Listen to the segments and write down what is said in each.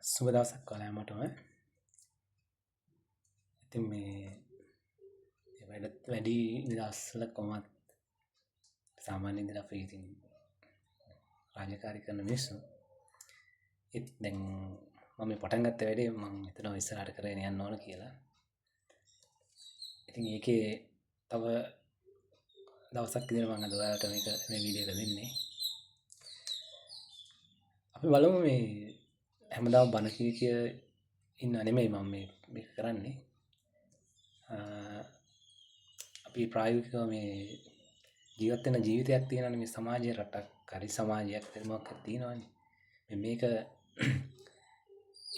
සුබ දවසක් ඔයාලටම. ඉතින් මේ වැඩි දවස්වල කොහොමත් සාමාන්‍ය ඉඳලා අපි ඉතින් රාජකාරී කරන මිනිස්සු. දැන් මම මේ පටන් ගත්ත වැඩේ මම හිතනවා ඉස්සරහට කරගෙන යන්න ඕන කියලා. ඉතින් ඒකේ තව දවසක් ඉඳලා මම අද ඔයාලට මේ වීඩියෝ එක දෙන්නේ. අපි බලමු මේ හැමදාම බණ කිය ඉන්න නෙමෙයි මම මේක කරන්නේ. අපි ප්‍රායෝගිකව මේ ජීවත් වෙන ජීවිතයක් තියෙනවානේ, මේ සමාජයේ රටක් හරි සමාජයක් මොකක්ද තියෙනවානේ. මේක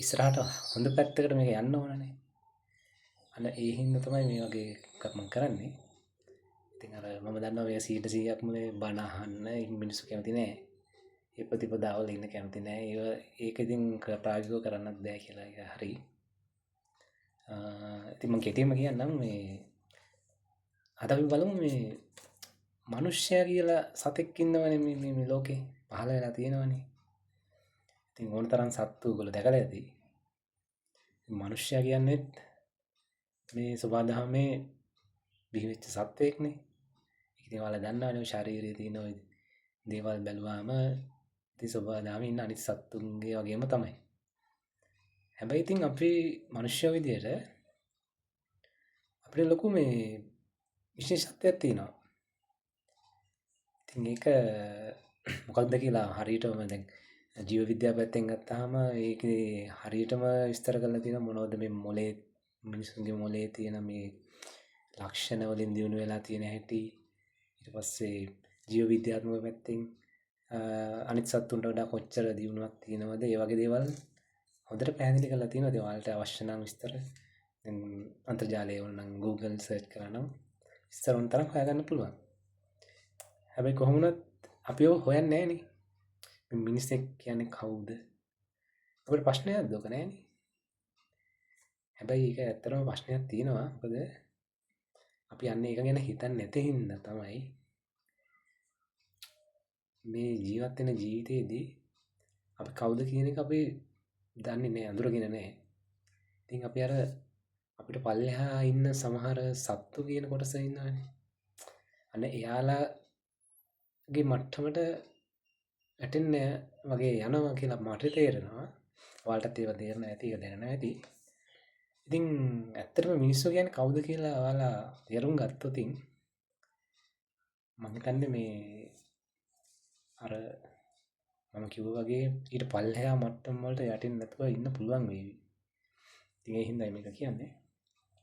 ඉස්සරහට හොඳ පැත්තකට මේක යන්න ඕනනේ. අන්න ඒ හින්දා තමයි මේ වගේ එකක් මම කරන්නේ. ඉතින් අර මම දන්නවා මේ 100%ක්ම මේ බණ අහන්න මිනිස්සු කැමති නෑ. ඒ ප්‍රතිපදාවල ඉන්න කැමති නෑ. ඒක ඉතින් ප්‍රායෝගිකව කරන්නත් බෑ කියලා. ඒක හරි. ඉතින් මම කෙටියෙන්ම කියන්නම් මේ අද අපි බලමු මේ මනුෂ්‍යයා කියලා සතෙක් ඉන්නවනේ මේ ලෝකේ පහළ වෙලා තියෙනවනේ. ඉතින් ඕන තරම් සත්තු ඔයගොල්ලෝ දැකලා ඇති. මනුෂ්‍යයා කියන්නේ මේ සබඳහමේ බිහිවෙච්ච සත්වෙක්නේ. ඉතින් ඔයාලා දන්නවනේ ශරීරයේ තියෙන ওই දේවල් බැලුවාම ඉතින් සබඳහමේ ඉන්න අනිත් සත්තුන්ගේ වගේම තමයි. හැබැයි ඉතින් අපි මනුෂ්‍ය විදියට අපිට ලොකු මේ විශේෂත්වයක් තියෙනවා. ඉතින් ඒක මොකක්ද කියලා හරියටම දැන් ජීව විද්‍යාව පැත්තෙන් ගත්තාම ඒකේ හරියටම විස්තර කරලා තියෙනවා මොනවද මේ මොලේ මිනිස්සුන්ගේ මොලේ තියෙන මේ ලක්ෂණ වලින් දිනු වෙලා තියෙන හැටි. ඊට පස්සේ ජීව විද්‍යාත්මක පැත්තෙන් අනිත් සත්තුන්ට වඩා කොච්චර දියුණුවක් තියෙනවද, ඒ වගේ දේවල් හොඳට පැහැදිලි කරලා තියෙනවා. ඒ ඔයාලට අවශ්‍ය නම් විස්තර දැන් අන්තර්ජාලයේ ඕනනම් Google search කරා නම් විස්තර උන් තරම් හොයාගන්න පුළුවන්. හැබැයි කොහොම වුණත් අපිව හොයන්නේ නැහනේ. මේ මිනිස්සෙක් කියන්නේ කවුද? අපිට ප්‍රශ්නයක් දුක නැහනේ. හැබැයි ඒක ඇත්තටම ප්‍රශ්නයක් තියෙනවා. මොකද අපි යන්නේ ඒක ගැන හිතන්නේ නැති හින්දා තමයි මේ ජීවත් වෙන ජීවිතේදී අපි කවුද කියන එක අපි දන්නේ නැහැ, අඳුරගෙන නැහැ. ඉතින් අපි අර අපිට පල්ලෙහා ඉන්න සමහර සත්තු කියන කොටස ඉන්නවනේ. අන්න එයාලාගේ මට්ටමට වැටෙන්න වගේ යනවා කියලා මට තේරෙනවා. ඔයාලටත් ඒව තේරෙනවා ඇති, ඒක දැනනවා ඇති. ඉතින් ඇත්තටම මිනිස්සු කියන්නේ කවුද කියලා ඔයාලා තේරුම් ගත්තොත් මම හිතන්නේ මේ අර මම කිව්වා වගේ ඊට පල්ලෙහා මට්ටම් වලට යටින් නැතුව ඉන්න පුළුවන් වේවි. ඉතින් ඒ හින්දා මේක කියන්නේ.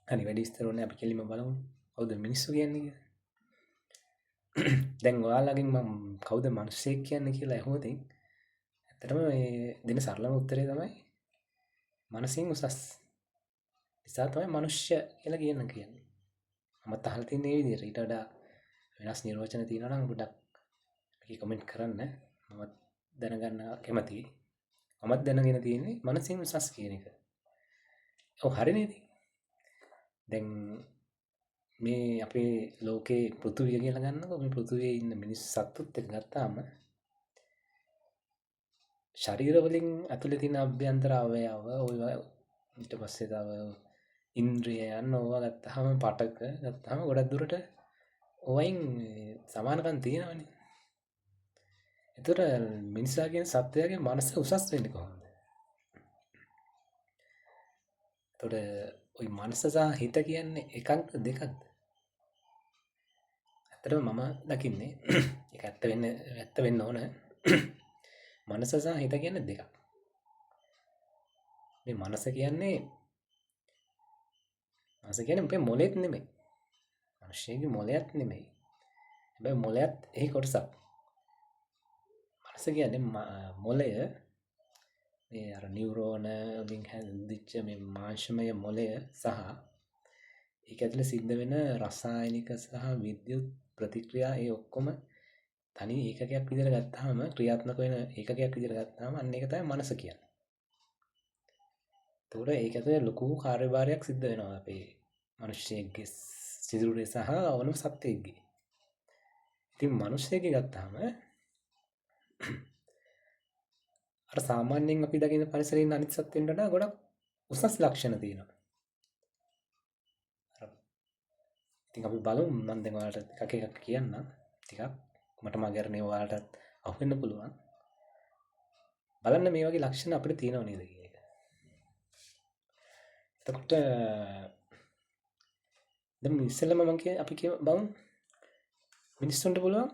හරි වැඩි විස්තර ඕනේ, අපි කෙලිම බලමු කවුද මිනිස්සු කියන්නේ කියලා. දැන් ඔයාලගෙන් මම කවුද මිනිස්සෙක් කියන්නේ කියලා අහුවොත් ඇත්තටම මේ දෙන සරලම උත්තරේ තමයි මනසින් උසස්. නිසා තමයි මනුෂ්‍ය කියලා කියන්නේ. මමත් අහලා තියෙන මේ විදිහට. ඊට වඩා වෙනස් නිර්වචන තියෙනවා නම් පොඩ්ඩක් මේක කමෙන්ට් කරන්න. මමත් දැනගන්න කැමතියි. මමත් දැනගෙන තියෙන්නේ මනසින් උසස් කියන එක. ඔව් හරිනේ ඉතින්. දැන් මේ අපේ ලෝකේ පෘථුවිය කියලා ගන්නකො. මේ පෘථුවියේ ඉන්න මිනිස් සත්තුත් එක්ක ගත්තාම ශරීර වලින් ඇතුලේ තියෙන අභ්‍යන්තර අවයව ඔය ඊට පස්සේ තව ඉන්ද්‍රියයන් ඕවා ගත්තාම පටක ගත්තාම ගොඩක් දුරට ඔයින් සමානකම් තියෙනවනේ. ඒතර මිනිසා කියන සත්වයාගේ මනස උසස් වෙන්නේ කොහොමද? ඒතර ওই මනස සහ හිත කියන්නේ එකක්ද දෙකක්ද? ඇත්තටම මම දකින්නේ ඒක ඇත්ත වෙන්න ඕන. මනස සහ හිත කියන්නේ දෙකක්. මේ මනස කියන්නේ අපේ මොලේත් නෙමෙයි. මිනිස්සුගේ මොලයක් නෙමෙයි. හැබැයි මොලයත් එහි කොටසක්. මනස කියන්නේ මොලය මේ අර නියුරෝන වලින් හැදිච්ච මේ මාංශමය මොලය සහ ඒක ඇතුලේ සිද්ධ වෙන රසායනික සහ විද්‍යුත් ප්‍රතික්‍රියා ඒ ඔක්කොම තනි ඒකකයක් විදිහට ගත්තාම ක්‍රියාත්මක වෙන ඒකකයක් විදිහට ගත්තාම අන්න ඒක තමයි මනස කියන්නේ. ඒතකොට ඒක ඇතුලේ ලොකු කාර්යභාරයක් සිද්ධ වෙනවා අපේ මිනිස්සෙක්ගේ සිරුරේ සහ ඕනම සත්ත්වයකගේ. ඉතින් මිනිස්සෙක්ගේ ගත්තාම අර සාමාන්‍යයෙන් අපි දකින පරිසරයේ ඉන්න අනිත් සත්ත්වෙන්ට වඩා ගොඩක් උසස් ලක්ෂණ තියෙනවා. අර ඉතින් අපි බලමු මම දැන් ඔයාලට එකක් කියන්නම්. ටිකක් මට මගහැරනේ ඔයාලටත් අහු වෙන්න පුළුවන්. බලන්න මේ වගේ ලක්ෂණ අපිට තියෙනව නේද කියන එක. එතකොට දැන් ඉස්සෙල්ලම අපි බලමු මිනිස්සුන්ට පුළුවන්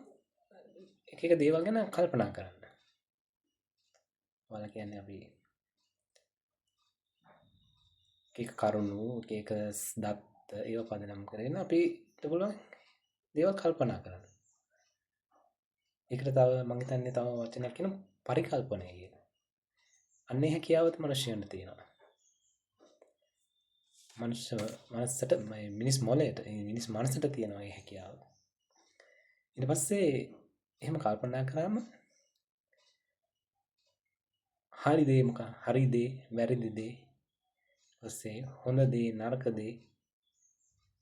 එක එක දේවල් ගැන කල්පනා කරන්න. ඔයාලා කියන්නේ අපි එක කරුණු එක දත්ත ඒව පදනම් කරගෙන අපිට පුළුවන් දේවල් කල්පනා කරන්න. ඒකට තව මම හිතන්නේ තව වචනයක් කියන පරිකල්පනය කියලා. අන්නේ හැකියාවත් මනුෂ්‍යයන්ට තියෙනවා. මනසට මිනිස් මොළයට මිනිස් මනසට තියෙනවා මේ හැකියාව. ඊට පස්සේ එහෙම කල්පනා කරාම හරි දේ මොකක් හරි දේ වැරදි දේ ඊපස්සේ හොඳ දේ නරක දේ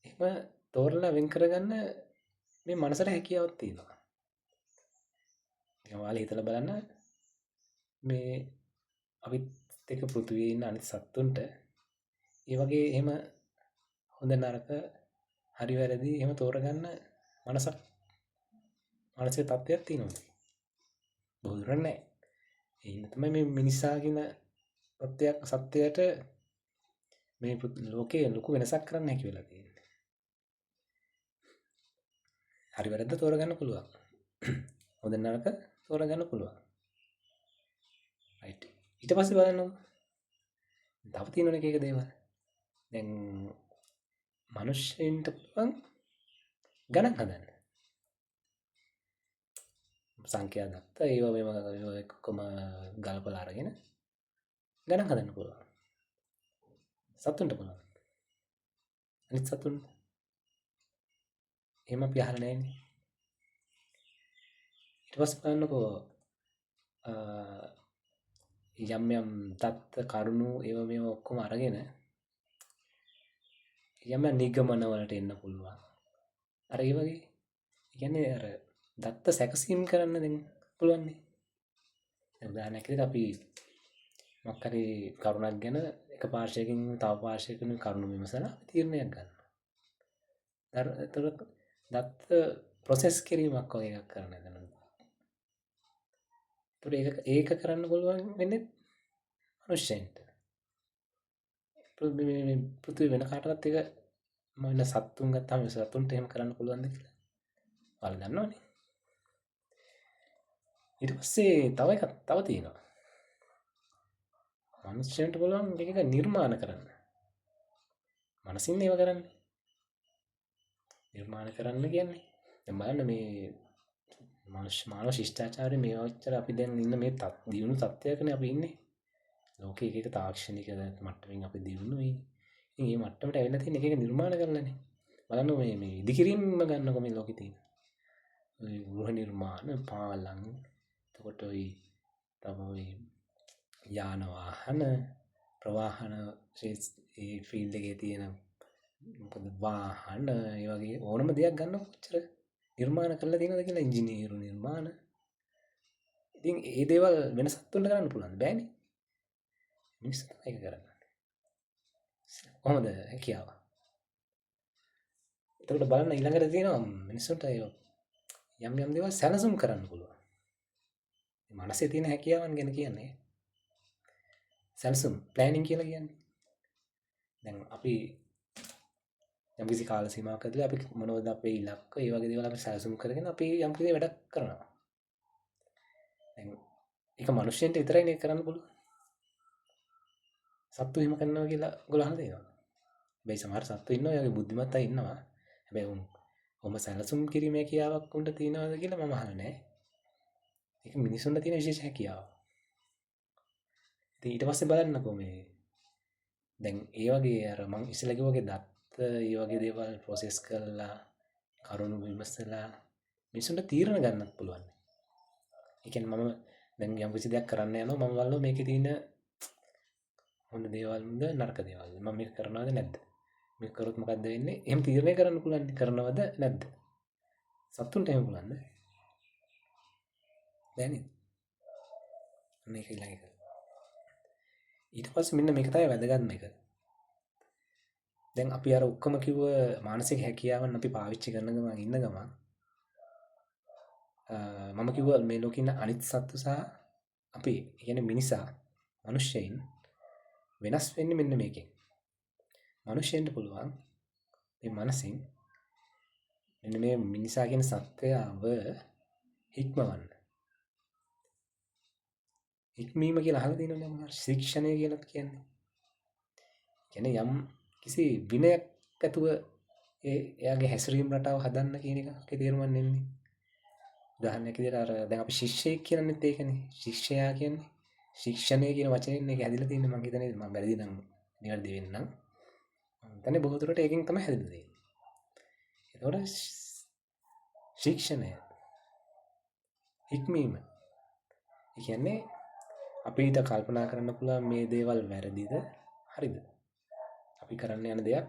එහෙම තෝරලා වෙන් කරගන්න මේ මනසට හැකියාවක් තියෙනවා. ඉතින් ඔයාලා හිතලා බලන්න මේ අපිත් එක්ක පෘථිවියේ ඉන්න අනිත් සත්තුන්ට ඒ වගේ එහෙම හොඳ නරක හරි වැරදි එහෙම තෝරගන්න මනසේ තත්ත්වයක් තියෙනවා. බොහෝ දුරට නැහැ. ඒ හින්දා තමයි මේ මිනිසා කියන සත්‍යයට මේ ලෝකේ ලොකු වෙනසක් කරන්න හැකි වෙලා තියෙන්නේ. හරි වැරද්ද තෝරගන්න පුළුවන්. හොඳ නරක තෝරගන්න පුළුවන්. රයිට්. ඊට පස්සේ බලන්න තව තියෙනවනේ එක දේවල්. දැන් මනුෂ්‍යයින්ට පුළුවන් ගණන් හදන්න. සංඛ්‍යා දත්ත ඒවා මේව ඔක්කොම ගලපලා අරගෙන ගණන් හදන්න පුළුවන්. සතුන්ට පුළුවන්. අනිත් සතුන්ට එහෙම අපි අහලා නැහැනේ. ඊට පස්සේ බලන්නකෝ යම් යම් දත්ත කරුණු ඒව මේව ඔක්කොම අරගෙන යම් නිගමන වලට එන්න පුළුවන්. අර ඒ වගේ කියන්නේ අර දත්ත සැකසීම් කරන්න දෙන්න පුළුවන් නේ. දැන් උදාහරණයක් විදිහට අපි මොකක් හරි කරුණක් ගැන එක පාර්ශ්වයකින් තව පාර්ශ්වයකින් කරුණු විමසලා තීරණයක් ගන්නවා. දත්ත ප්‍රොසෙස් කිරීමක් වගේ එකක් කරන්න හදනවා. ඒක කරන්න පුළුවන් වෙන්නේ මනුෂ්‍යයන්ට. පෘථිවි වෙන කාටවත් ඒක මොන සත්තුන් ගත්තාම සත්තුන්ට එහෙම කරන්න පුළුවන්ද කියලා. ඔයාලා දන්නවනේ. ඊට පස්සේ තව තියෙනවා. මනුෂ්‍යයන්ට පුළුවන් එක නිර්මාණ කරන්න. මනසින් ඒව කරන්නේ. නිර්මාණ කරන්න කියන්නේ දැන් බලන්න මේ මානව ශිෂ්ටාචාරයේ මේ වච්චර අපි දැන් ඉන්න මේ දියුණු තත්ත්වයකනේ අපි ඉන්නේ. ලෝකයේ එක තාක්ෂණික මට්ටමින් අපි දියුණුයි. ඉතින් මේ මට්ටමට ඇවිල්ලා තියෙන එක නිර්මාණ කරලානේ. බලන්න මේ ඉදිකිරීම ගන්නකො මේ ලෝකේ තියෙන. ඔය ගෘහ නිර්මාණ පාලම් එතකොට ඔය තව ඔය යාන වාහන ප්‍රවාහන ඒ ෆීල්ඩ් එකේ තියෙන මොකද වාහන ඒ වගේ ඕනම දෙයක් ගන්න කොච්චර නිර්මාණ කරලා තියෙනවද කියලා ඉංජිනේරු නිර්මාණ. ඉතින් ඒ දේවල් වෙන සත්තුන්ට කරන්න පුළුවන් බෑනේ. මිනිස්සු තමයි ඒක කරන්නේ. කොහොමද හැකියාව? එතකොට බලන්න ඊළඟට තියෙනවා මිනිස්සුන්ට යම් යම් දේවල් සැලසුම් කරන්න පුළුවන්. මනසේ තියෙන හැකියාවන් ගැන කියන්නේ සැලසුම් ප්ලෑනින් කියලා කියන්නේ. දැන් අපි යම් කිසි කාල සීමාවකදී අපි මොනවද අපේ ඉලක්ක ඒ වගේ දේවල් අපි සැලසුම් කරගෙන අපි යම් කිසි වැඩක් කරනවා. දැන් ඒක මිනිස්සුන්ට විතරයි නේ කරන්න පුළුවන්. සත්තු එහෙම කරනවා කියලා ඔයගොල්ලෝ අහලා තියෙනවද? හැබැයි සමහර සත්තු ඉන්නවා ඒ වගේ බුද්ධිමත් අය ඉන්නවා. හැබැයි ඔහොම සැලසුම් කිරීමේ හැකියාවක් උන්ට තියෙනවද කියලා මම අහලා නැහැ. ඒක මිනිසුන්ට තියෙන විශේෂ හැකියාවක්. ඉතින් ඊට පස්සේ බලන්නකෝ මේ දැන් ඒ වගේ අර මං ඉස්සෙල්ලා කිව්වා වගේ දත්ත ඒ වගේ දේවල් ප්‍රොසෙස් කරලා කරුණු විමසලා මිනිසුන්ට තීරණ ගන්නත් පුළුවන්. ඒ කියන්නේ මම දැන් යම් කිසි දෙයක් කරන්න යනවා මම බලනවා මේකේ තියෙන හොඳ දේවල්ද නරක දේවල්ද මම මේක කරනවද නැද්ද? මේක කරොත් මොකද්ද වෙන්නේ? එහෙම තීරණය කරන්න පුළුවන් කරනවද නැද්ද? සතුන්ට එහෙම පුළුවන්ද? බෑනේ. මේක ඊළඟ එක ඊට පස්සේ මෙන්න මේක තමයි වැදගත්ම එක. දැන් අපි අර ඔක්කොම කිව්ව මානසික හැකියාවන් අපි පාවිච්චි කරන ගමන් ඉන්න ගමන් මම කිව්වා මේ ලෝකේ ඉන්න අනිත් සත්තු සහ අපි කියන්නේ මිනිසා මිනිස්සෙයින් වෙනස් වෙන්නේ මෙන්න මේකෙන්. මිනිස්සෙන්ට පුළුවන් මේ මනසින් මෙන්න මේ මිනිසා කියන සත්වයාව හික්මවන්න. හික්මීම කියලා අහලා තියෙනවනේ මොනවා ශික්ෂණය කියලා කියන්නේ. කියන්නේ යම් කිසි විනයක් ඇතුව එයාගේ හැසිරීම රටාව හදන්න කියන එකේ තේරුමක් නෙන්නේ. උදාහරණයක් විදිහට අර දැන් අපි ශිෂ්‍යයෙක් කියනනෙත් ඒකනේ. ශිෂ්‍යයා කියන්නේ ශික්ෂණය කියන වචනයෙන් මේක හැදිලා තියෙන්නේ මම හිතන්නේ මම වැරදි නම් නිවැරදි වෙන්නම්. මම හිතන්නේ බොහෝ දුරට ඒකෙන් තමයි හැදිලා තියෙන්නේ. ඒතකොට ශික්ෂණය හික්මීම. ඒ කියන්නේ අපිට කල්පනා කරන්න පුළුවන් මේ දේවල් වැරදිද හරිද? අපි කරන්න යන දෙයක්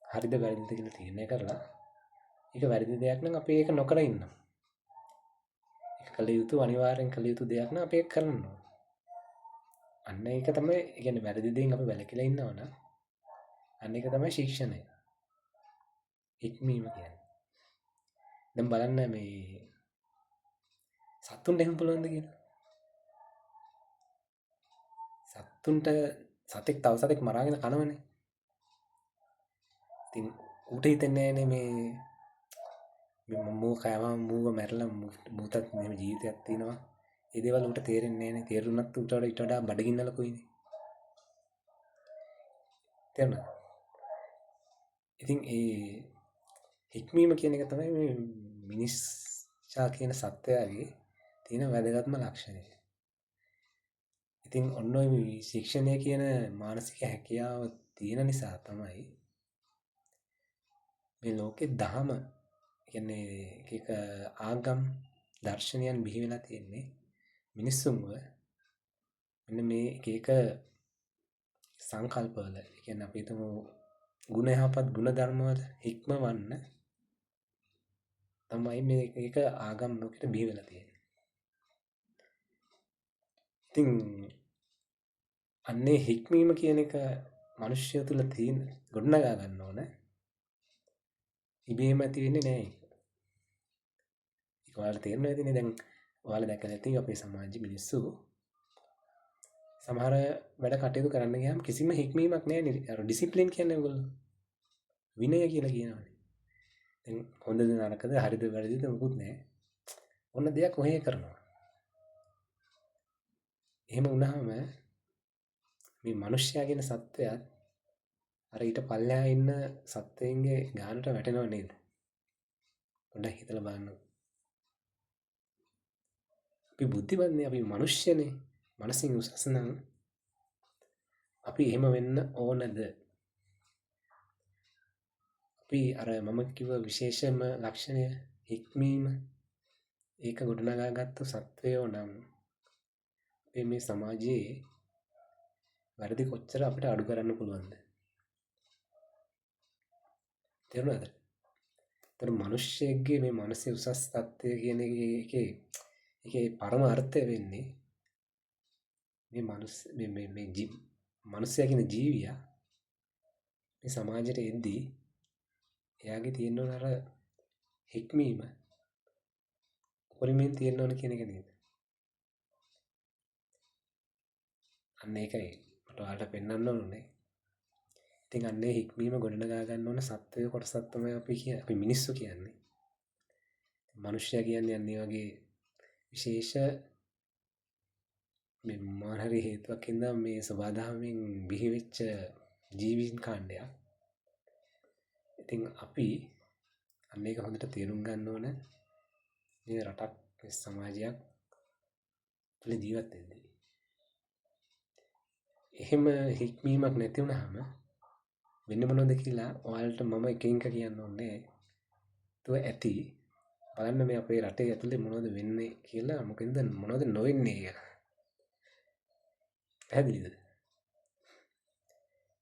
හරිද වැරදිද කියලා තීරණය කරලා ඒක වැරදි දෙයක් නම් අපි ඒක නොකර ඉන්නවා. ඒක කළ යුතු අනිවාර්යෙන් කළ යුතු දෙයක් නම් අපි ඒක කරනවා. අන්න ඒක තමයි කියන්නේ වැරදි දෙයින් අපි වැළකීලා ඉන්නවනම් අන්න ඒක තමයි ශික්ෂණය. හික්මීම කියන්නේ. දැන් බලන්න මේ සත්තුන්ට එහෙම පුළුවන්ද කියලා? සත්තුන්ට සතෙක් තව සතෙක් මරාගෙන කනවනේ. ඉතින් ඌට හිතෙන්නේ නැහැනේ මේ මූ කෑම මූව මැරලා මූටත් මෙහෙම ජීවිතයක් තියෙනවා. ඒ දේවල් ඌට තේරෙන්නේ නැහැනේ. තේරුණත් ඌට ඊට වඩා බඩගින්න ලකුයිනේ. තේරුණාද? ඉතින් ඒ හික්මීම කියන එක තමයි මේ මිනිස්සා කියන සත්වයාගේ තියෙන වැදගත්ම ලක්ෂණය. ඉතින් ඔන්න ඔය ශික්ෂණය කියන මානසික හැකියාව තියෙන නිසා තමයි මේ ලෝකේ දහම කියන්නේ එක ආගම් දර්ශනයන් බිහි වෙලා තියෙන්නේ මිනිස්සුන්ව මෙන්න මේ එක සංකල්පවල කියන්නේ අපි හිතමු ගුණ යහපත් ගුණ ධර්මවල හික්මවන්න තමයි මේ එක ආගම් ලෝකෙට බිහි වෙලා තියෙන්නේ. ඉතින් අන්නේ හික්මීම කියන එක මිනිස්සු තුළ තියෙන ගොඩනගා ගන්න ඕන. ඉබේම ඇති වෙන්නේ නැහැ ඒක. ඒක ඔයාලට තේරෙනවා ඇතිනේ දැන් ඔයාලා දැකලා නැති අපේ සමාජයේ මිනිස්සු සමහර වැඩ කටයුතු කරන්න ගියාම කිසිම හික්මීමක් නැහැ නේ. අර ඩිසිප්ලින් කියන්නේ ඔයගොල්ලෝ. විනය කියලා කියනවානේ. දැන් හොඳද නරකද හරිද වැරදිද මොකුත් නැහැ. ඔන්න දෙයක් ඔහේ කරනවා. එහෙම වුණාම මේ මිනිස්සයා කියන සත්වයාත් අර ඊට පල්ලෙහා ඉන්න සත්වයින්ගේ ගානට වැටෙනව නේද? පොඩ්ඩක් හිතලා බලන්න. අපි බුද්ධිමත්නේ අපි මිනිස්සුනේ. මනසින් උසස් නම් අපි එහෙම වෙන්න ඕනද? අපි අර මම කිව්ව විශේෂම ලක්ෂණය හික්මීම ඒක ගොඩනගාගත්තු සත්වයෝ නම් අපේ මේ සමාජයේ වැරදි කොච්චර අපිට අඩු කරන්න පුළුවන්ද? තේරුණාද? ඒතර මිනිස්සෙක්ගේ මේ මානසික උසස් තත්ත්වය කියන එකේ පරම අර්ථය වෙන්නේ මේ මිනිස්සයා කියන ජීවියා මේ සමාජයට එද්දී එයාගේ තියෙන අර හික්මීම උපරිමයෙන් තියෙන්න ඕන කියන එක නේද? අන්න ඒකයි මට ඔයාලට පෙන්වන්න ඕනේ. ඉතින් අන්නේ හික්මීම ගොඩනගා ගන්න ඕන සත්වයේ කොටසක් තමයි අපි මිනිස්සු කියන්නේ. මිනිස්සයා කියන්නේ අන්නේ වගේ විශේෂ මේ මොන හරි හේතුවක් හින්දා මේ සබදාමෙන් බිහි වෙච්ච ජීවීන් කාණ්ඩයක්. ඉතින් අපි අන්න ඒක හොඳට තේරුම් ගන්න ඕන මේ රටක් මේ සමාජයක් තුළ ජීවත් වෙද්දී. එහෙම හික්මීමක් නැති වුනහම වෙන්නේ මොනවද කියලා ඔයාලට මම එකින් එක කියන්න ඕනේ. તો ඇති බලන්න මේ අපේ රටේ ඇතුලේ මොනවද වෙන්නේ කියලා මොකෙන්ද මොනවද නොවෙන්නේ කියලා. පැහැදිලිද?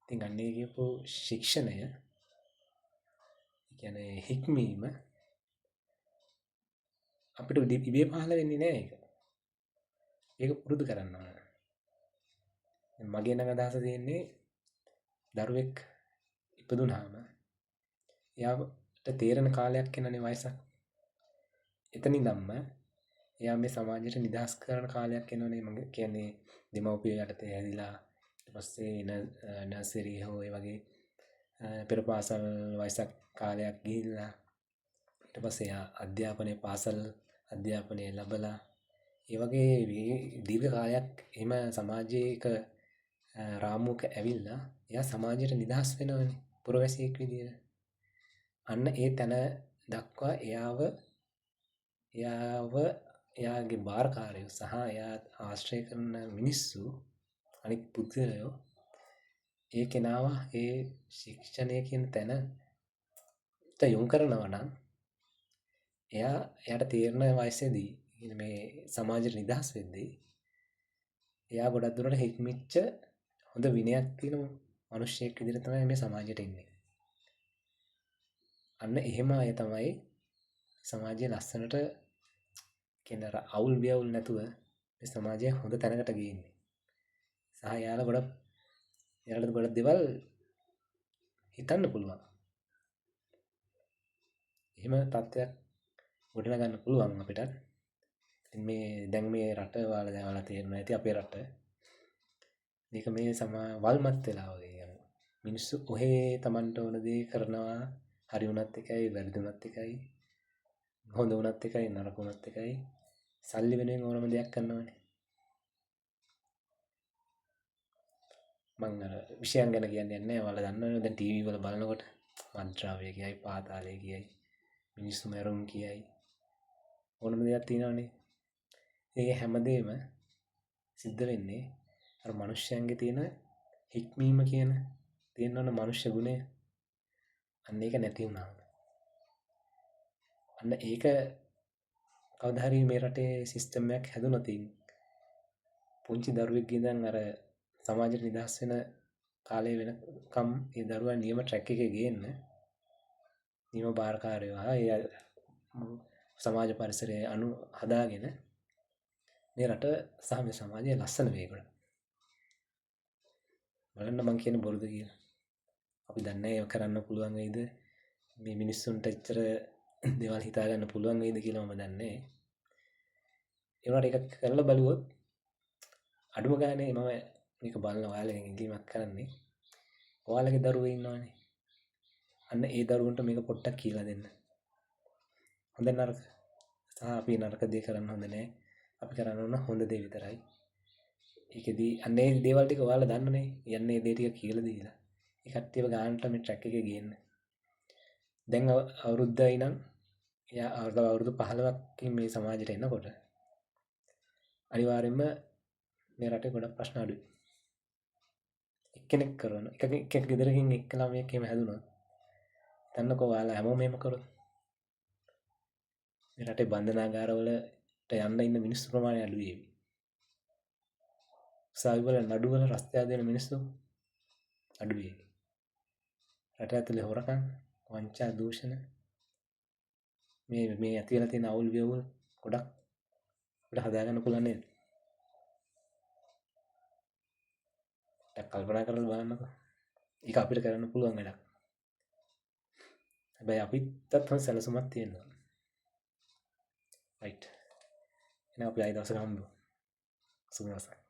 ඉතින් අන්නේ කියපු ශික්ෂණය කියන්නේ හික්මීම අපිට ඉබේ පහළ වෙන්නේ නැහැ ඒක. ඒක පුරුදු කරන්න ඕන. මගේ නම් අදහස තියෙන්නේ දරුවෙක් ඉපදුනහම එයාට තේරෙන කාලයක් එනනේ වයසක්. එතනින්දම්ම එයා මේ සමාජයට නිදහස් කරන කාලයක් එනවනේ. මම කියන්නේ දෙමව්පියෝ යටතේ හැදිලා ඊට පස්සේ නර්සරි හෝ ඒ වගේ පෙර පාසල් වයසක් කාලයක් ගිහිල්ලා ඊට පස්සේ එයා අධ්‍යාපනය පාසල් අධ්‍යාපනය ලැබලා ඒ වගේ දීර්ඝ කාලයක් එහෙම සමාජයක රාමුවක ඇවිල්ලා එයා සමාජයට නිදහස් වෙනවනේ පුරවැසියෙක් විදියට. අන්න ඒ තැන දක්වා එයාගේ භාරකාරයෝ සහ එයා ආශ්‍රය කරන මිනිස්සු අනික් පුද්ගලයෝ ඒ කෙනාව ඒ ශික්ෂණය කියන තැනට යොමු කරනවා නම් එයාට තේරෙන වයසේදී මේ සමාජයට නිදහස් වෙද්දී එයා ගොඩක් දුරට හික්මිච්ච හොඳ විනයක් තියෙන මිනිහෙක් විදිහට තමයි මේ සමාජයට එන්නේ. අන්න එහෙම අය තමයි සමාජයේ ලස්සනට කියන අවුල් වියවුල් නැතුව මේ සමාජය හොඳ තැනකට ගේන්නේ. සහ එයාලට ගොඩක් දේවල් හිතන්න පුළුවන්. එහෙම තත්ත්වයක් ගොඩනගන්න පුළුවන් අපිට. මේ දැන් මේ රට ඔයාලා තේරෙනවා ඇති අපේ රට. මේක මේ වල්මත් වෙලා වගේ යනවා. මිනිස්සු ඔහේ Tamanට ඕන දේ කරනවා. හරි වුණත් එකයි වැරදි වුණත් එකයි. හොඳ වුණත් එකයි නරක වුණත් එකයි. සල්ලි වෙනුවෙන් ඕනම දෙයක් කරනවානේ. මං අර විෂයන් ගැන කියන්නේ නැහැ. ඔයාලා දන්නවනේ දැන් ටීවී වල බලනකොට මන්ත්‍රාවය කියයි පාතාලය කියයි මිනිස්සු මැරුම් කියයි ඕනම දෙයක් තියෙනවනේ. ඒක හැමදේම සිද්ධ වෙන්නේ අර මිනිස්යන්ගේ තියෙන හික්මීම කියන තියෙනවනේ මනුෂ්‍ය ගුණය. අන්න ඒක නැති වුණා. අන්න ඒක කවදා හරි මේ රටේ සිස්ටම් එකක් හැදුනොත් පුංචි දරුවෙක් ඉඳන් අර සමාජයට නිදහස් වෙන කාලය වෙනකම් ඒ දරුවා නියම ට්‍රැක් එකේ ගේන්න නියම බාරකාරයෝ ඒ සමාජ පරිසරය හදාගෙන මේ රට සහ මේ සමාජය ලස්සන වේගොඩ බලන්න මං කියන බොරුද කියලා. අපි දන්නේ ඒක කරන්න පුළුවන් වෙයිද මේ මිනිස්සුන්ට එච්චර දේවල් හිතා ගන්න පුළුවන් වෙයිද කියලා මම දන්නේ. ඒ වුණාට ඒක කරලා බලුවොත් අඩුම ගානේ මම මේක බලන ඔයාලගෙන් ඉල්ලීමක් කරන්නේ. ඔයාලගේ දරුවෝ ඉන්නවනේ. අන්න ඒ දරුවන්ට මේක පොඩ්ඩක් කියලා දෙන්න. හොඳ නරක සහ අපි නරක දේ කරන්න හොඳ නැහැ. අපි කරන්න ඕන හොඳ දේ විතරයි. ඒකෙදී අන්නේ දේවල් ටික ඔයාලා දන්නනේ. යන්නේ ඒ දේ ටික කියලා දීලා. ඒ කට්ටියව ගානට මේ ට්‍රැක් එකේ ගේන්න. දැන් අවුරුද්දයි නම් එයා අවුරුදු 15කින් මේ සමාජයට එනකොට අනිවාර්යයෙන්ම මේ රටේ ගොඩක් ප්‍රශ්න අඩුයි. එක්කෙනෙක් කරන එක ගෙදරකින් එක්ක ළමයෙක් එහෙම හැදුනොත් දන්නකෝ ඔයාලා හැමෝම එහෙම කරොත් මේ රටේ බන්ධනාගාරවලට යන්න ඉන්න මිනිස්සු ප්‍රමාණය අඩු වේවි. උසාවිවල නඩුවල රස්තියාදු වෙන මිනිස්සු අඩු වේවි. රට ඇතුලේ හොරකම්, වංචා, දූෂණ මේ ඇති වෙලා තියෙන අවුල් වියවුල් ගොඩක් අපිට හදාගන්න පුළුවන් නේද? කල්පනා කරලා බලන්නකෝ. ඒක අපිට කරන්න පුළුවන් වැඩක්. හැබැයි අපිටත් හොඳ සැලසුමක් තියෙනවා. රයිට්. එහෙනම් අපි ආයෙ දවසක හම්බෙමු. සුබ දවසක්.